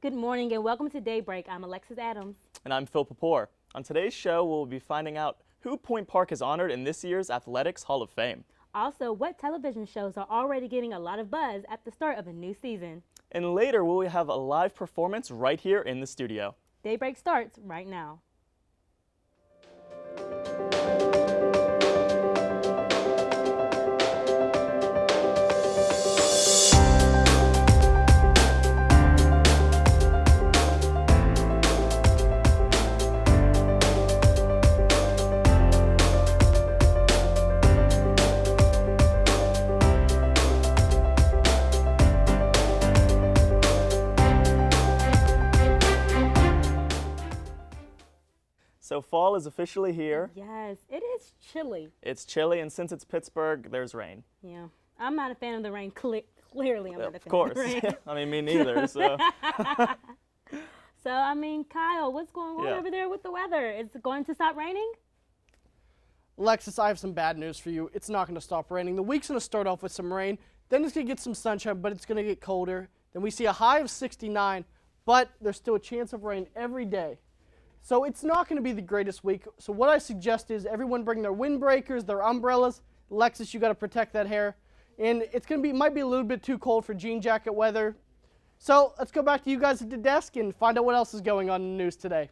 Good morning and welcome to Daybreak. I'm Alexis Adams. And I'm Phil Papour. On today's show, we'll be finding out who Point Park has honored in this year's Athletics Hall of Fame. Also, what television shows are already getting a lot of buzz at the start of a new season. And later, we'll have a live performance right here in the studio. Daybreak starts right now. So fall is officially here. Yes, it is chilly. It's chilly, and since it's Pittsburgh, there's rain. Yeah, I'm not a fan of the rain. Clearly, I'm not a fan Of course. of the rain. I mean, me neither. So. So, Kyle, what's going on over there with the weather? Is it going to stop raining? Alexis, I have some bad news for you. It's not going to stop raining. The week's going to start off with some rain, then it's going to get some sunshine, but it's going to get colder. Then we see a high of 69, but there's still a chance of rain every day. So it's not going to be the greatest week. So what I suggest is everyone bring their windbreakers, their umbrellas. Alexis, you got to protect that hair. And it's going to be, might be a little bit too cold for jean jacket weather. So let's go back to you guys at the desk and find out what else is going on in the news today.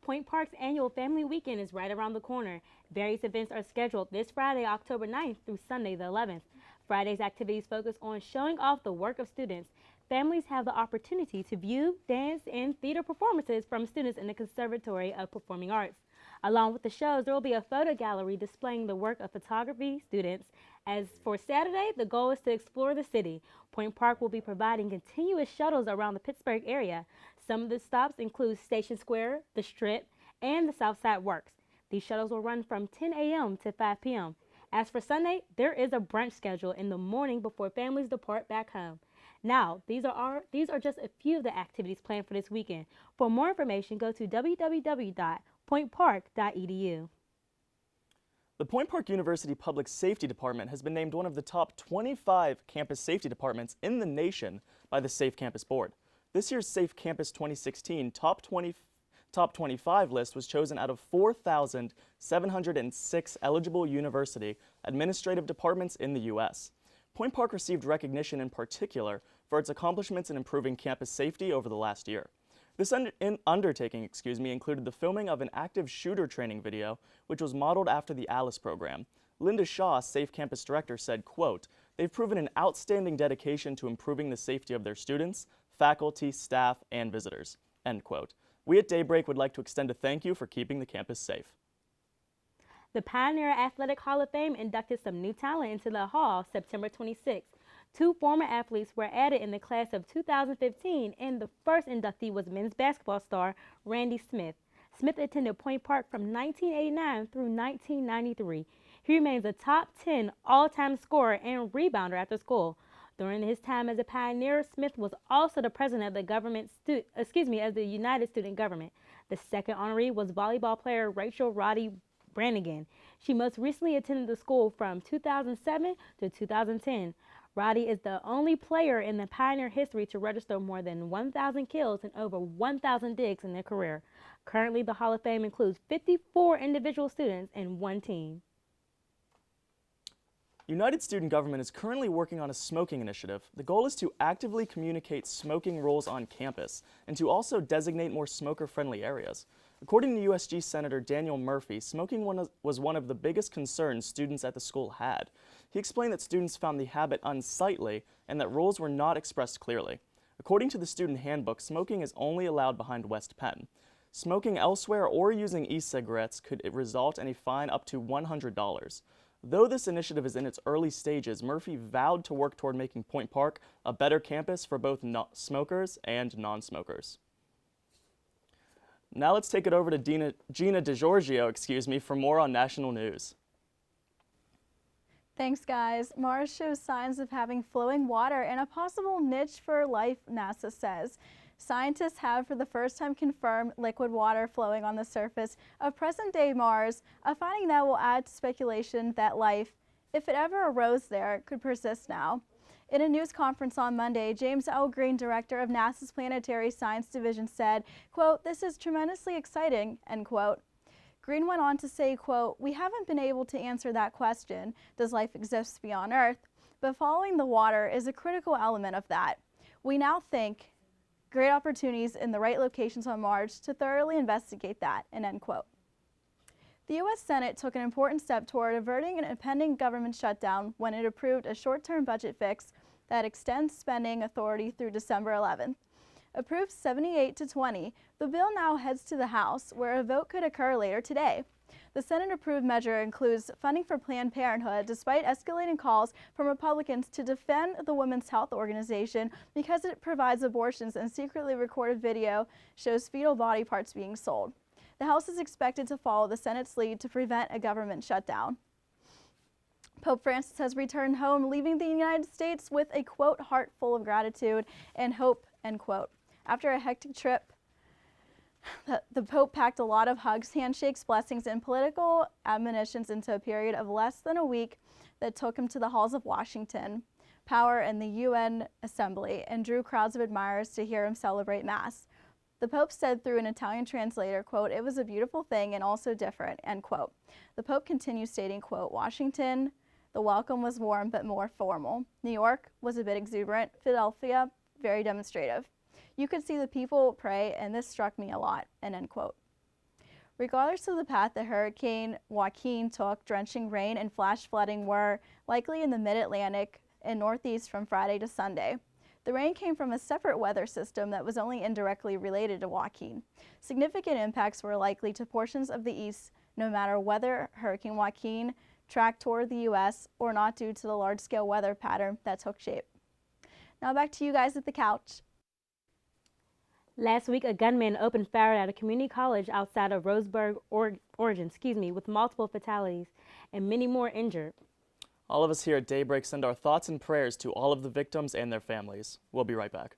Point Park's annual Family Weekend is right around the corner. Various events are scheduled this Friday, October 9th through Sunday the 11th. Friday's activities focus on showing off the work of students. Families have the opportunity to view dance and theater performances from students in the Conservatory of Performing Arts. Along with the shows, there will be a photo gallery displaying the work of photography students. As for Saturday, the goal is to explore the city. Point Park will be providing continuous shuttles around the Pittsburgh area. Some of the stops include Station Square, the Strip, and the Southside Works. These shuttles will run from 10 a.m. to 5 p.m. As for Sunday, there is a brunch schedule in the morning before families depart back home. Now, these are just a few of the activities planned for this weekend. For more information, go to www.pointpark.edu. The Point Park University Public Safety Department has been named one of the top 25 campus safety departments in the nation by the Safe Campus Board. This year's Safe Campus 2016 Top 25 list was chosen out of 4,706 eligible university administrative departments in the U.S. Point Park received recognition in particular for its accomplishments in improving campus safety over the last year. This undertaking included the filming of an active shooter training video, which was modeled after the ALICE program. Linda Shaw, Safe Campus Director, said, quote, "They've proven an outstanding dedication to improving the safety of their students, faculty, staff, and visitors," end quote. We at Daybreak would like to extend a thank you for keeping the campus safe. The Pioneer Athletic Hall of Fame inducted some new talent into the hall September 26th. Two former athletes were added in the class of 2015, and the first inductee was men's basketball star Randy Smith. Smith attended Point Park from 1989 through 1993. He remains a top 10 all-time scorer and rebounder after school. During his time as a Pioneer, Smith was also the president of the United Student Government. The second honoree was volleyball player Rachel Roddy Brannigan. She most recently attended the school from 2007 to 2010. Roddy is the only player in the Pioneer history to register more than 1,000 kills and over 1,000 digs in their career. Currently, the Hall of Fame includes 54 individual students and one team. United Student Government is currently working on a smoking initiative. The goal is to actively communicate smoking rules on campus and to also designate more smoker-friendly areas. According to USG Senator Daniel Murphy, smoking was one of the biggest concerns students at the school had. He explained that students found the habit unsightly and that rules were not expressed clearly. According to the student handbook, smoking is only allowed behind West Penn. Smoking elsewhere or using e-cigarettes could result in a fine up to $100. Though this initiative is in its early stages, Murphy vowed to work toward making Point Park a better campus for both smokers and non-smokers. Now let's take it over to Gina DiGiorgio, for more on national news. Thanks, guys. Mars shows signs of having flowing water and a possible niche for life, NASA says. Scientists have for the first time confirmed liquid water flowing on the surface of present-day Mars, a finding that will add to speculation that life, if it ever arose there, could persist now. In a news conference on Monday, James L. Green, director of NASA's Planetary Science Division, said, quote, "This is tremendously exciting," end quote. Green went on to say, quote, "We haven't been able to answer that question, does life exist beyond Earth? But following the water is a critical element of that. We now think great opportunities in the right locations on Mars to thoroughly investigate that," and end quote. The U.S. Senate took an important step toward averting an impending government shutdown when it approved a short-term budget fix that extends spending authority through December 11th. Approved 78-20, the bill now heads to the House, where a vote could occur later today. The Senate-approved measure includes funding for Planned Parenthood, despite escalating calls from Republicans to defend the Women's Health Organization because it provides abortions and secretly recorded video shows fetal body parts being sold. The House is expected to follow the Senate's lead to prevent a government shutdown. Pope Francis has returned home, leaving the United States with a, quote, "heart full of gratitude and hope," end quote. After a hectic trip, the Pope packed a lot of hugs, handshakes, blessings, and political admonitions into a period of less than a week that took him to the halls of Washington, Power, and the UN Assembly, and drew crowds of admirers to hear him celebrate Mass. The Pope said through an Italian translator, quote, "It was a beautiful thing and also different," end quote. The Pope continues stating, quote, "Washington, the welcome was warm but more formal. New York was a bit exuberant. Philadelphia, very demonstrative. You could see the people pray, and this struck me a lot," and end quote. Regardless of the path that Hurricane Joaquin took, drenching rain and flash flooding were likely in the mid-Atlantic and northeast from Friday to Sunday. The rain came from a separate weather system that was only indirectly related to Joaquin. Significant impacts were likely to portions of the east, no matter whether Hurricane Joaquin tracked toward the U.S. or not, due to the large-scale weather pattern that took shape. Now back to you guys at the couch. Last week, a gunman opened fire at a community college outside of Roseburg, Oregon, with multiple fatalities and many more injured. All of us here at Daybreak send our thoughts and prayers to all of the victims and their families. We'll be right back.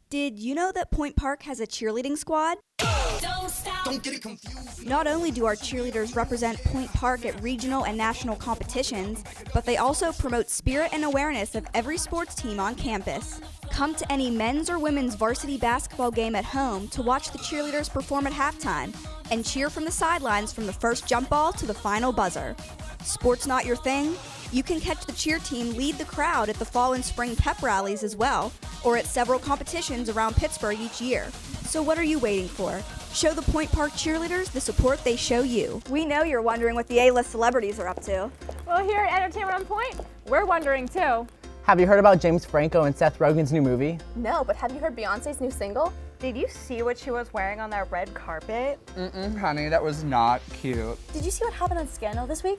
Did you know that Point Park has a cheerleading squad? Don't stop. Don't get it confused. Not only do our cheerleaders represent Point Park at regional and national competitions, but they also promote spirit and awareness of every sports team on campus. Come to any men's or women's varsity basketball game at home to watch the cheerleaders perform at halftime and cheer from the sidelines from the first jump ball to the final buzzer. Sports not your thing? You can catch the cheer team lead the crowd at the fall and spring pep rallies as well, or at several competitions around Pittsburgh each year. So what are you waiting for? Show the Point Park cheerleaders the support they show you. We know you're wondering what the A-list celebrities are up to. Well, here at Entertainment on Point, we're wondering too. Have you heard about James Franco and Seth Rogen's new movie? No, but have you heard Beyonce's new single? Did you see what she was wearing on that red carpet? Honey, that was not cute. Did you see what happened on Scandal this week?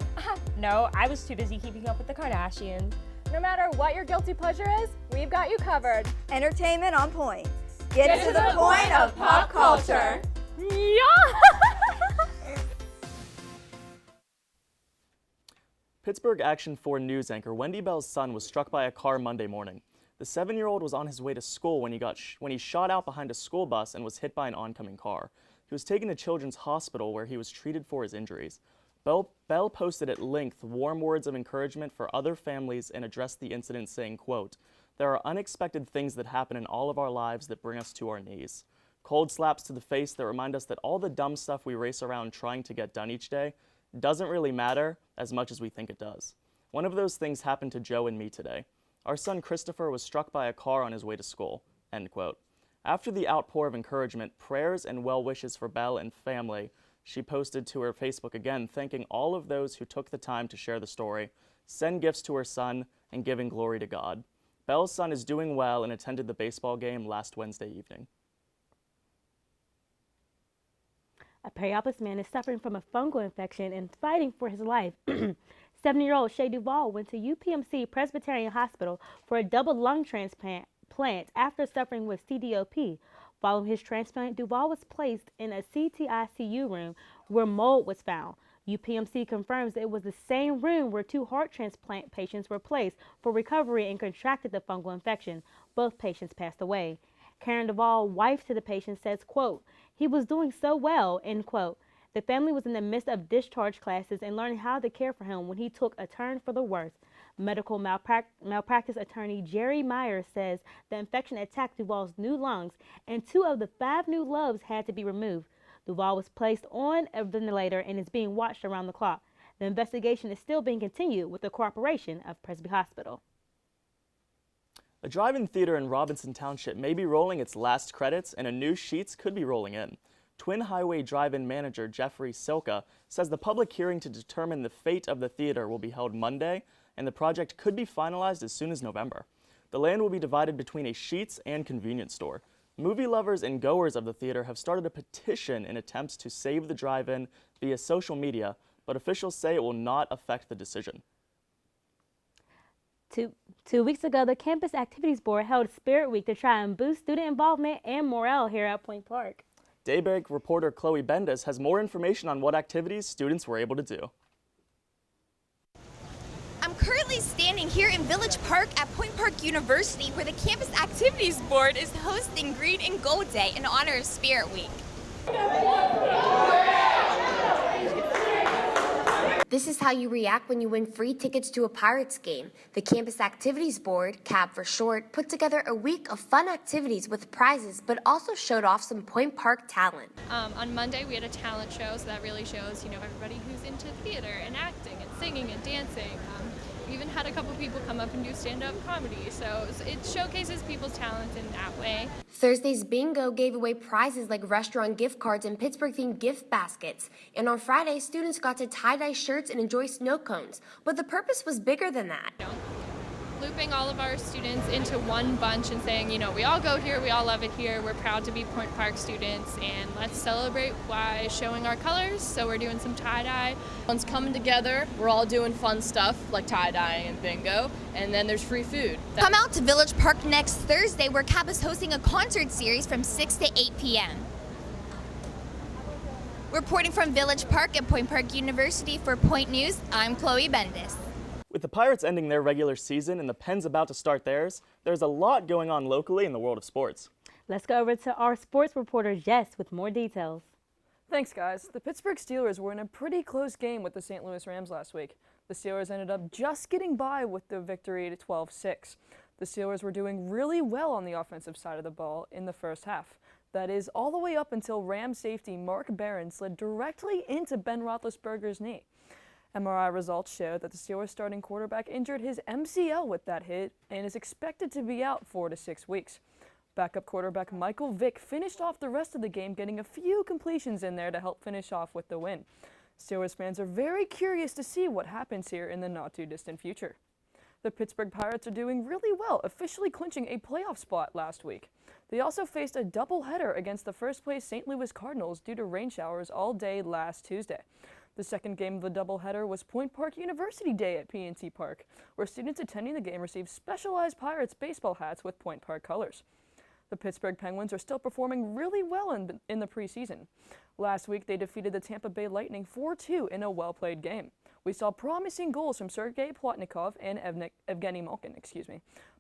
No, I was too busy keeping up with the Kardashians. No matter what your guilty pleasure is, we've got you covered. Entertainment on Point. Get to the point of pop culture. Yeah! Pittsburgh Action 4 news anchor Wendy Bell's son was struck by a car Monday morning. The 7-year-old was on his way to school when he shot out behind a school bus and was hit by an oncoming car. He was taken to Children's Hospital where he was treated for his injuries. Bell posted at length warm words of encouragement for other families and addressed the incident saying, quote, "There are unexpected things that happen in all of our lives that bring us to our knees. Cold slaps to the face that remind us that all the dumb stuff we race around trying to get done each day doesn't really matter as much as we think it does. One of those things happened to Joe and me today. Our son Christopher was struck by a car on his way to school," end quote. After the outpour of encouragement, prayers, and well wishes for Bell and family, she posted to her Facebook again, thanking all of those who took the time to share the story, send gifts to her son, and giving glory to God. Bell's son is doing well and attended the baseball game last Wednesday evening. A Periapolis man is suffering from a fungal infection and fighting for his life. 70-year-old Shay Duvall went to UPMC Presbyterian Hospital for a double lung transplant after suffering with CDOP. Following his transplant, Duvall was placed in a CTICU room where mold was found. UPMC confirms it was the same room where 2 heart transplant patients were placed for recovery and contracted the fungal infection. Both patients passed away. Karen Duvall, wife to the patient, says, quote, "He was doing so well," end quote. The family was in the midst of discharge classes and learning how to care for him when he took a turn for the worse. Medical malpractice attorney Jerry Myers says the infection attacked Duvall's new lungs, and 2 of the 5 new lobes had to be removed. Duvall was placed on a ventilator and is being watched around the clock. The investigation is still being continued with the cooperation of Presby Hospital. A drive-in theater in Robinson Township may be rolling its last credits, and a new Sheets could be rolling in. Twin Highway Drive-In manager Jeffrey Silka says the public hearing to determine the fate of the theater will be held Monday, and the project could be finalized as soon as November. The land will be divided between a Sheets and convenience store. Movie lovers and goers of the theater have started a petition in attempts to save the drive-in via social media, but officials say it will not affect the decision. Two weeks ago, the Campus Activities Board held Spirit Week to try and boost student involvement and morale here at Point Park. Daybreak reporter Chloe Bendis has more information on what activities students were able to do. I'm currently standing here in Village Park at Point Park University, where the Campus Activities Board is hosting Green and Gold Day in honor of Spirit Week. This is how you react when you win free tickets to a Pirates game. The Campus Activities Board, CAB for short, put together a week of fun activities with prizes, but also showed off some Point Park talent. On Monday, we had a talent show, so that really shows, everybody who's into theater and acting and singing and dancing. We even had a couple people come up and do stand-up comedy, so it showcases people's talent in that way. Thursday's bingo gave away prizes like restaurant gift cards and Pittsburgh-themed gift baskets. And on Friday, students got to tie-dye shirts and enjoy snow cones. But the purpose was bigger than that. Looping all of our students into one bunch and saying, we all go here, we all love it here, we're proud to be Point Park students, and let's celebrate by showing our colors. So we're doing some tie-dye. Everyone's coming together, we're all doing fun stuff like tie-dye and bingo, and then there's free food. Come out to Village Park next Thursday, where CAB is hosting a concert series from 6 to 8 p.m. Reporting from Village Park at Point Park University for Point News, I'm Chloe Bendis. With the Pirates ending their regular season and the Pens about to start theirs, there's a lot going on locally in the world of sports. Let's go over to our sports reporter Jess with more details. Thanks, guys. The Pittsburgh Steelers were in a pretty close game with the St. Louis Rams last week. The Steelers ended up just getting by with the victory to 12-6. The Steelers were doing really well on the offensive side of the ball in the first half. That is, all the way up until Rams safety Mark Barron slid directly into Ben Roethlisberger's knee. MRI results show that the Steelers starting quarterback injured his MCL with that hit and is expected to be out 4 to 6 weeks. Backup quarterback Michael Vick finished off the rest of the game, getting a few completions in there to help finish off with the win. Steelers fans are very curious to see what happens here in the not-too-distant future. The Pittsburgh Pirates are doing really well, officially clinching a playoff spot last week. They also faced a doubleheader against the first-place St. Louis Cardinals due to rain showers all day last Tuesday. The second game of the doubleheader was Point Park University Day at PNC Park, where students attending the game received specialized Pirates baseball hats with Point Park colors. The Pittsburgh Penguins are still performing really well in the preseason. Last week, they defeated the Tampa Bay Lightning 4-2 in a well-played game. We saw promising goals from Sergei Plotnikov and Evgeny Malkin.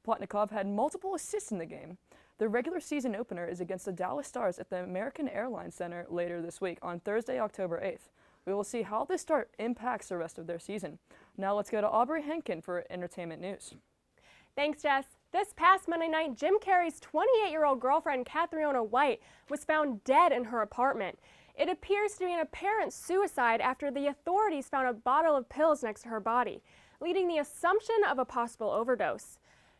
Plotnikov had multiple assists in the game. The regular season opener is against the Dallas Stars at the American Airlines Center later this week on Thursday, October 8th. We will see how this start impacts the rest of their season. Now let's go to Aubrey Henkin for entertainment news. Thanks, Jess. This past Monday night, Jim Carrey's 28-year-old girlfriend, Catriona White, was found dead in her apartment. It appears to be an apparent suicide after the authorities found a bottle of pills next to her body, leading the assumption of a possible overdose.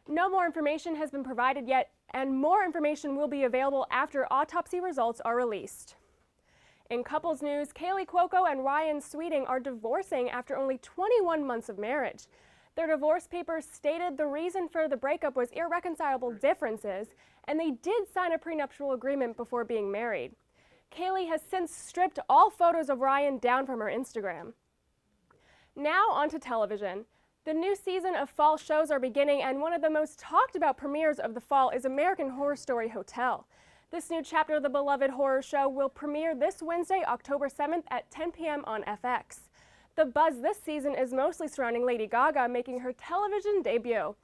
No more information has been provided yet, and more information will be available after autopsy results are released. In couples news, Kaylee Cuoco and Ryan Sweeting are divorcing after only 21 months of marriage. Their divorce papers stated the reason for the breakup was irreconcilable differences, and they did sign a prenuptial agreement before being married. Kaylee has since stripped all photos of Ryan down from her Instagram. Now onto television. The new season of fall shows are beginning, and one of the most talked about premieres of the fall is American Horror Story Hotel. This new chapter of the beloved horror show will premiere this Wednesday, October 7th at 10 p.m. on FX. The buzz this season is mostly surrounding Lady Gaga making her television debut.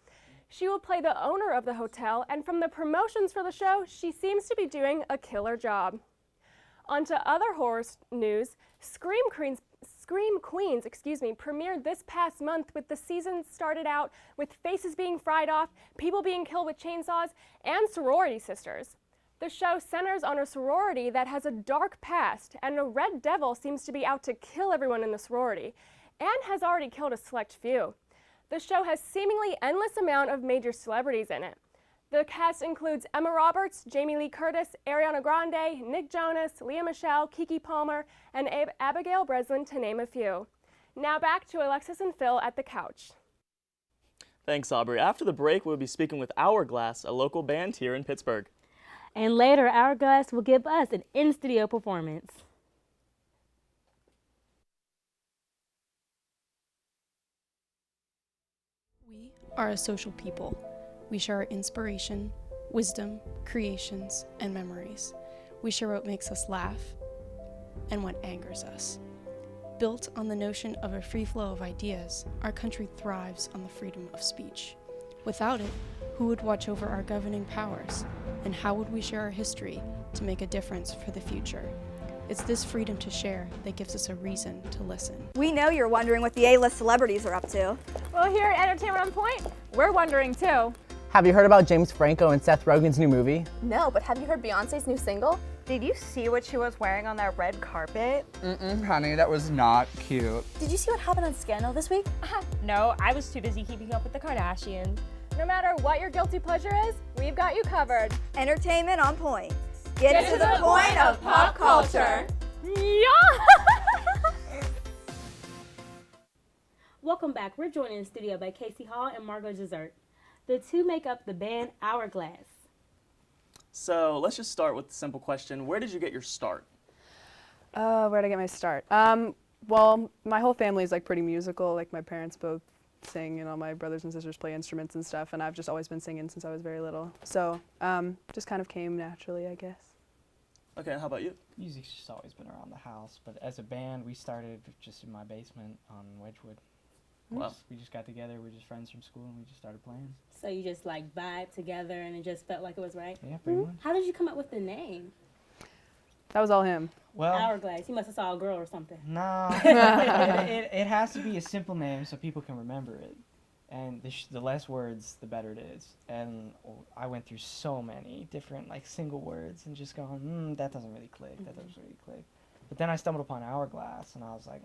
She will play the owner of the hotel, and from the promotions for the show, she seems to be doing a killer job. On to other horror news. Scream Scream Queens, premiered this past month with the season started out with faces being fried off, people being killed with chainsaws, and sorority sisters. The show centers on a sorority that has a dark past, and a red devil seems to be out to kill everyone in the sorority, and has already killed a select few. The show has seemingly endless amount of major celebrities in it. The cast includes Emma Roberts, Jamie Lee Curtis, Ariana Grande, Nick Jonas, Lea Michele, Keke Palmer, and Abigail Breslin, to name a few. Now back to Alexis and Phil at the couch. Thanks, Aubrey. After the break, we'll be speaking with Hourglass, a local band here in Pittsburgh. And later, Hourglass will give us an in-studio performance. We are a social people. We share our inspiration, wisdom, creations, and memories. We share what makes us laugh and what angers us. Built on the notion of a free flow of ideas, our country thrives on the freedom of speech. Without it, who would watch over our governing powers? And how would we share our history to make a difference for the future? It's this freedom to share that gives us a reason to listen. We know you're wondering what the A-list celebrities are up to. Well, here at Entertainment on Point, we're wondering too. Have you heard about James Franco and Seth Rogen's new movie? No, but have you heard Beyonce's new single? Did you see what she was wearing on that red carpet? Honey, that was not cute. Did you see what happened on Scandal this week? No, I was too busy keeping up with the Kardashians. No matter what your guilty pleasure is, we've got you covered. Entertainment on Point. Get to the point of pop culture. Welcome back. We're joined in the studio by Casey Hall and Margot Dessert. The two make up the band Hourglass. So let's just start with the simple question. Where did you get your start? Where'd I get my start? Well, my whole family is like pretty musical. Like my parents both sing and all my brothers and sisters play instruments and stuff, and I've just always been singing since I was very little. So just kind of came naturally, I guess. Okay, and how about you? Music's just always been around the house, but as a band, we started just in my basement on Wedgwood. Wow. We just got together, we were just friends from school, and we just started playing. So you just like vibe together and it just felt like it was right? Yeah, pretty much. How did you come up with the name? That was all him. Well, Hourglass. You must have saw a girl or something. No, it has to be a simple name so people can remember it. And the less words, the better it is. And I went through so many different like single words and just going, that doesn't really click, that doesn't really click. But then I stumbled upon Hourglass and I was like,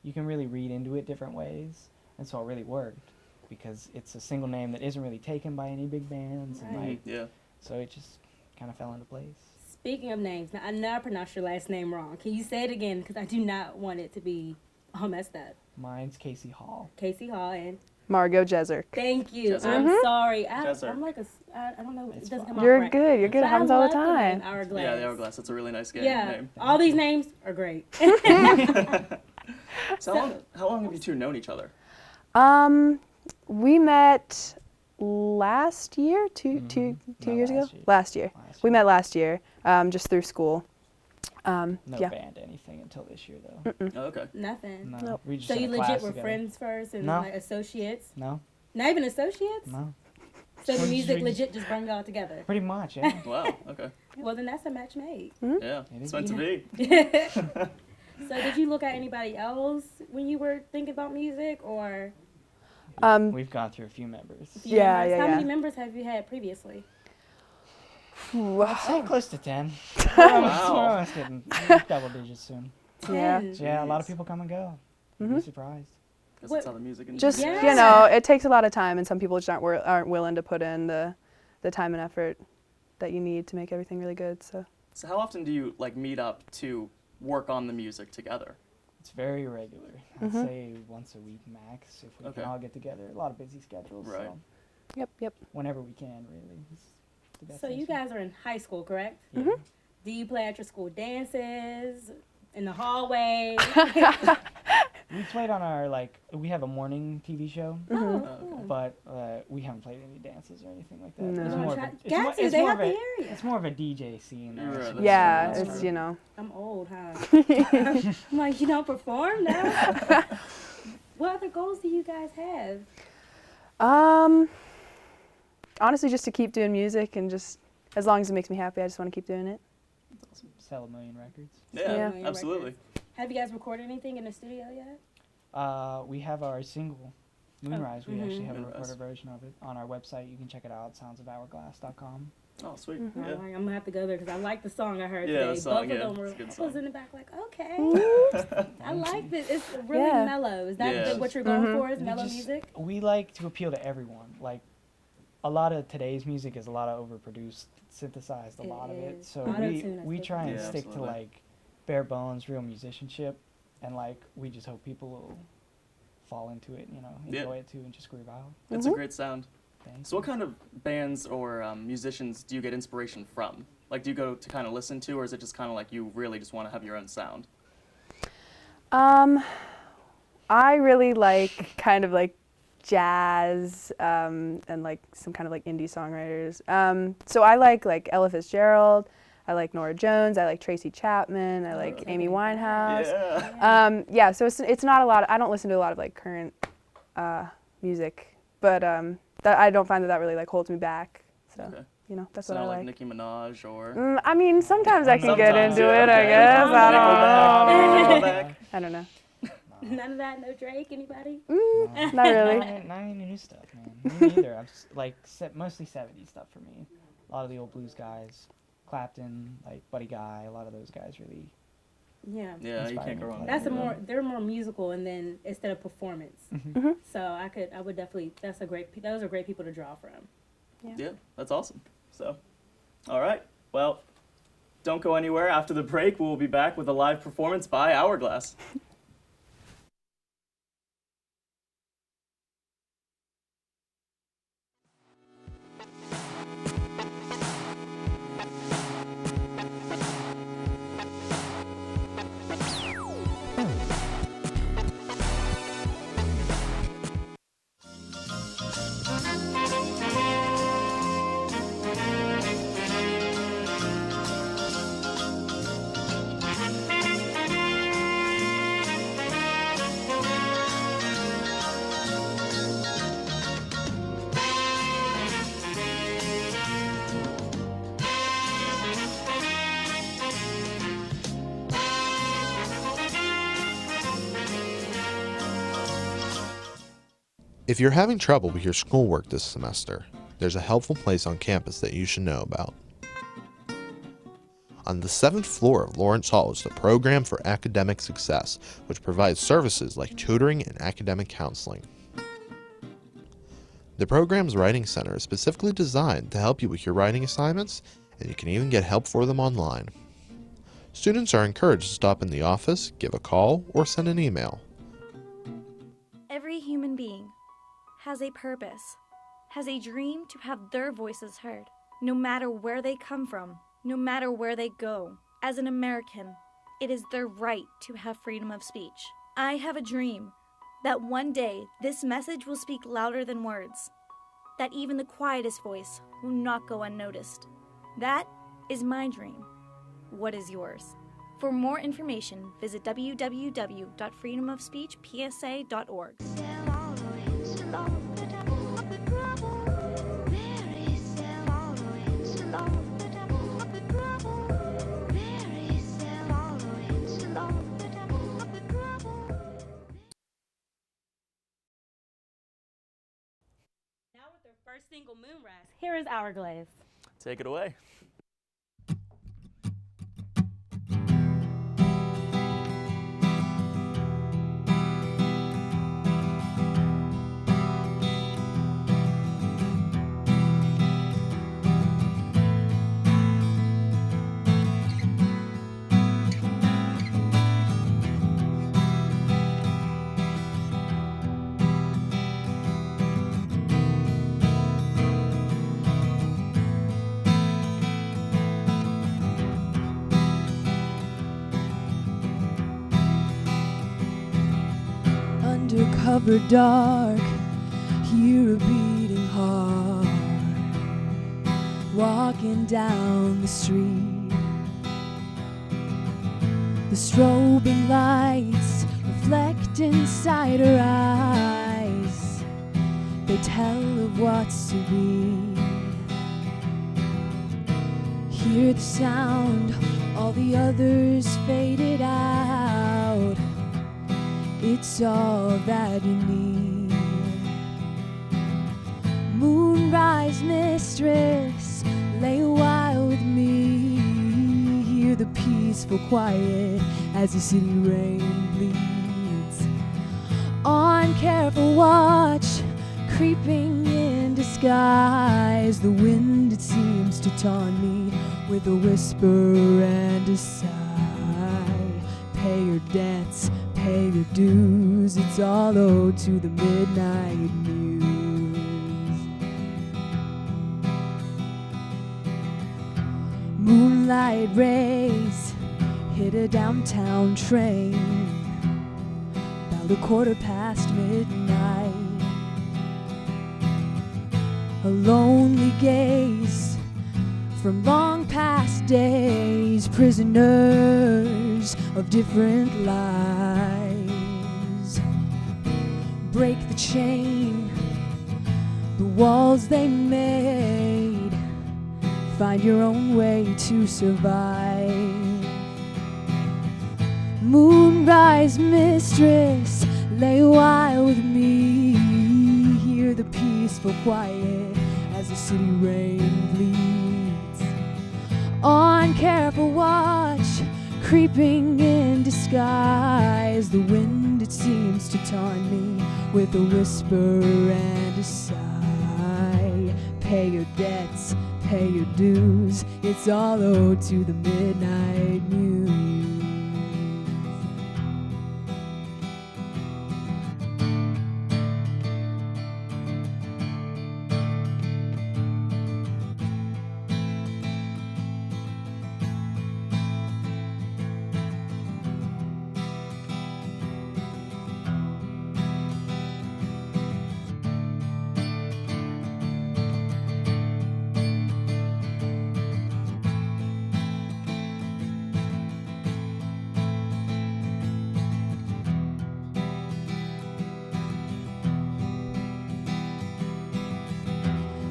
you can really read into it different ways. And so it really worked because it's a single name that isn't really taken by any big bands. Right. And like, Yeah. so it just kind of fell into place. Speaking of names, now I know I pronounced your last name wrong. Can you say it again? Because I do not want it to be all messed up. Mine's Casey Hall. Casey Hall and Margot Dessert. Thank you. Jezer. I'm sorry. I'm like I don't know. It doesn't come out right. You're good. You're good. It happens all the time. Hourglass. Yeah, the Hourglass. That's a really nice name. Yeah. All these names are great. So how long have you two known each other? We met last year, two years ago? Last year. We met last year, just through school. No yeah. band anything until this year, though. Oh, okay. Nothing. No. Nope. We just So had a you legit class were together. friends first and No. like associates? No. Not even associates? No. So the We music just- legit just brought y'all together? Pretty much, yeah. Wow, okay. Well, then that's a match made. Yeah, it's meant to be. So did you look at anybody else when you were thinking about music, or? We've gone through a few members. How many members have you had previously? I'd say close to 10. Wow. We're almost hitting double digits soon. Yeah. Yeah, a lot of people come and go. You'd be surprised. Guess that's how the music Just, industry you know, it takes a lot of time, and some people just aren't willing to put in the time and effort that you need to make everything really good. So how often do you like meet up to work on the music together? It's very irregular. I'd say once a week max if we Okay. can all get together. A lot of busy schedules. Right. So Yep. whenever we can, really. It's the best So thing you to do. guys are in high school, correct? Yeah. Do you play at your school dances, in the hallway? We played on our, we have a morning TV show, but we haven't played any dances or anything like that. No. It's You more of wanna a, try- Got to, they have the area. It's more of a DJ scene. there, Right, so that's yeah, true, it's, you know. I'm old, huh? I'm like, you don't perform now? What other goals do you guys have? Honestly, just to keep doing music, and just as long as it makes me happy, I just want to keep doing it. Sell 1 million records. Yeah, Yeah. absolutely. Have you guys recorded anything in the studio yet? We have our single, Moonrise. We actually have a Moonrise. recorded version of it on our website. You can check it out, soundsofhourglass.com. Oh, sweet. I'm gonna have to go there because I like the song I heard Yeah, today. the song, Both of yeah, them were. it's a good I was song. in the back like, okay, I like this. It's really Yeah. mellow. Is that Yeah. what you're going for? Is We mellow just- music? We like to appeal to everyone. Like, a lot of today's music is a lot of overproduced, synthesized, a It lot of it. is. So Auto-tune, I we think. try and Yeah, stick to absolutely. like bare bones, real musicianship, and like we just hope people will fall into it, you know, Yeah. enjoy it too, and just groove out. It's a great sound. Thanks. So what kind of bands or musicians do you get inspiration from? Like, do you go to kind of listen to, or is it just kind of like you really just want to have your own sound? I really like kind of like jazz and like some kind of like indie songwriters. So I like Ella Fitzgerald. I like Nora Jones. I like Tracy Chapman. I like Amy Winehouse. Yeah. So it's not a lot. I don't listen to a lot of like current music, but that I don't find that really like holds me back. So Okay. you know, that's So what I not like. like Nicki Minaj or. I mean, sometimes I can get Sometimes, into yeah, it. I okay. guess. I don't know. Nickelback. I don't know. None of that. No Drake. Anybody? Not really. Not any new stuff, man. Me neither. I'm just, like mostly 70s stuff for me. A lot of the old blues guys, Clapton, like Buddy Guy. A lot of those guys really. Yeah. Yeah, you can't go wrong. That's a with more. them. They're more musical, and then instead of performance. So I would definitely. Those are great people to draw from. Yeah, that's awesome. So, all right. Well, don't go anywhere. After the break, we'll be back with a live performance by Hourglass. If you're having trouble with your schoolwork this semester, there's a helpful place on campus that you should know about. On the 7th floor of Lawrence Hall is the Program for Academic Success, which provides services like tutoring and academic counseling. The program's Writing Center is specifically designed to help you with your writing assignments, and you can even get help for them online. Students are encouraged to stop in the office, give a call, or send an email. Every human being has a purpose, has a dream to have their voices heard, no matter where they come from, no matter where they go. As an American, it is their right to have freedom of speech. I have a dream that one day this message will speak louder than words, that even the quietest voice will not go unnoticed. That is my dream. What is yours? For more information, visit www.freedomofspeechpsa.org. Now with their first single, Moonrise, here is Hourglass. Take it away. Undercover dark, hear a beating heart, walking down the street. The strobing lights reflect inside her eyes, they tell of what's to be. Hear the sound, all the others faded out. out. It's all that you need. Moonrise mistress, lay a while with me. Hear the peaceful quiet as the city rain bleeds. On careful watch, creeping in disguise. The wind, it seems to taunt me with a whisper and a sigh. Pay your debts, pay your dues. It's all owed to the midnight muse. Moonlight rays hit a downtown train about midnight. A lonely gaze from long past days, prisoners of different lives. Break the chain, the walls they made. Find your own way to survive. Moonrise mistress, lay a while with me. Hear the peaceful quiet as the city rain bleeds. On careful watch, creeping in disguise. The wind, it seems to taunt me with a whisper and a sigh. Pay your debts, pay your dues. It's all owed to the midnight muse.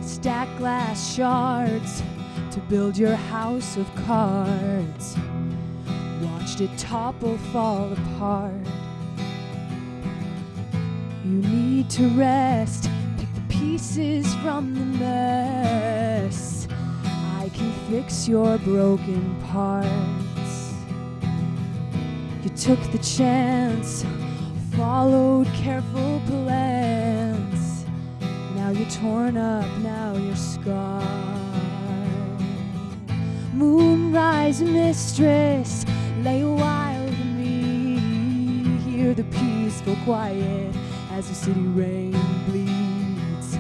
Stack glass shards to build your house of cards. Watched it topple, fall apart. You need to rest, pick the pieces from the mess. I can fix your broken parts. You took the chance, followed careful plans. Now you're torn up, now you're scarred. Moonrise mistress, lay a while with me. Hear the peaceful quiet as the city rain bleeds.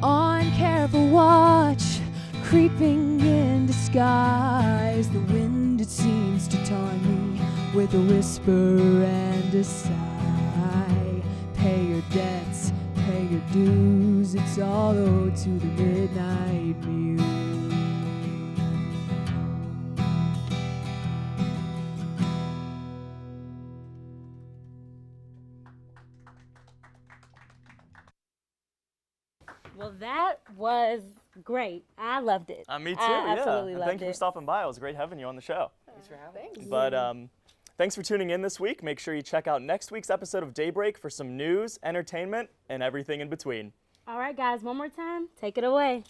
On careful watch, creeping in disguise. The wind, it seems to taunt me with a whisper and a sigh. Pay your debts, pay your dues. It's all owed to the midnight muse. Well, that was great. I loved it. Me too, I absolutely And loved thank you for it. stopping by. It was great having you on the show. Thanks for having me. But thanks for tuning in this week. Make sure you check out next week's episode of Daybreak for some news, entertainment, and everything in between. All right, guys, one more time. Take it away.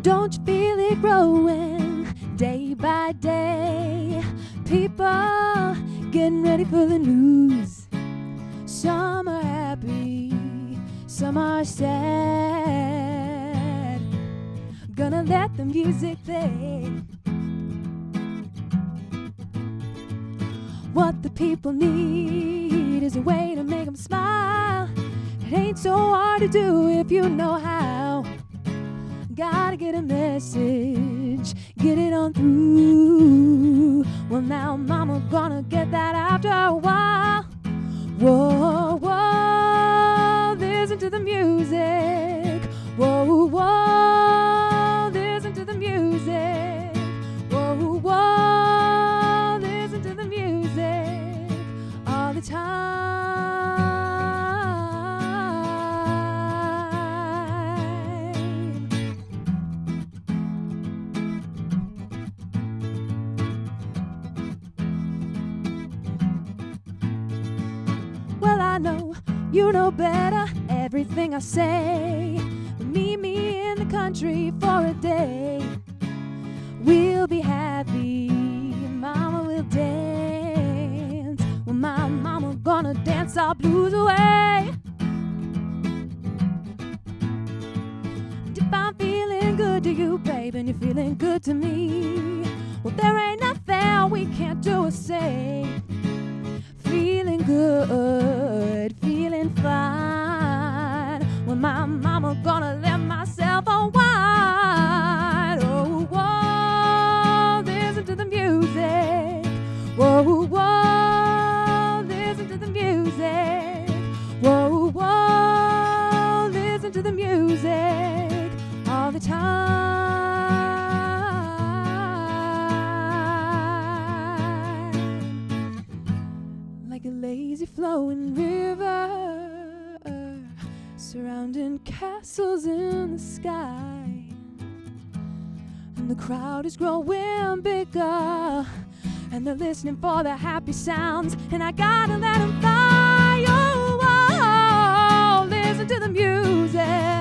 Don't you feel it growing day by day? People getting ready for the news. Some are happy, some are sad. Gonna let the music play. What the people need is a way to make them smile. It ain't so hard to do if you know how. Gotta get a message, get it on through. Well, now mama gonna get that after a while. Whoa, whoa, listen to the music. Whoa, whoa, listen to the music. Whoa, whoa, listen to the music. I know you know better everything I say. Meet me in the country for a day. We'll be happy, mama will dance. Well, my mama gonna dance our blues away. If I'm feeling good to you, babe, and you're feeling good to me, well, there ain't nothing we can't do or say. Feeling good, feeling fine. Well, my mama gonna let myself unwind. Oh, whoa, listen to the music. Whoa, whoa, listen to the music. Whoa, whoa, listen to the music all the time. Like a lazy flowing river, surrounding castles in the sky. And the crowd is growing bigger, and they're listening for the happy sounds, and I gotta let them fly. Oh, oh, listen to the music.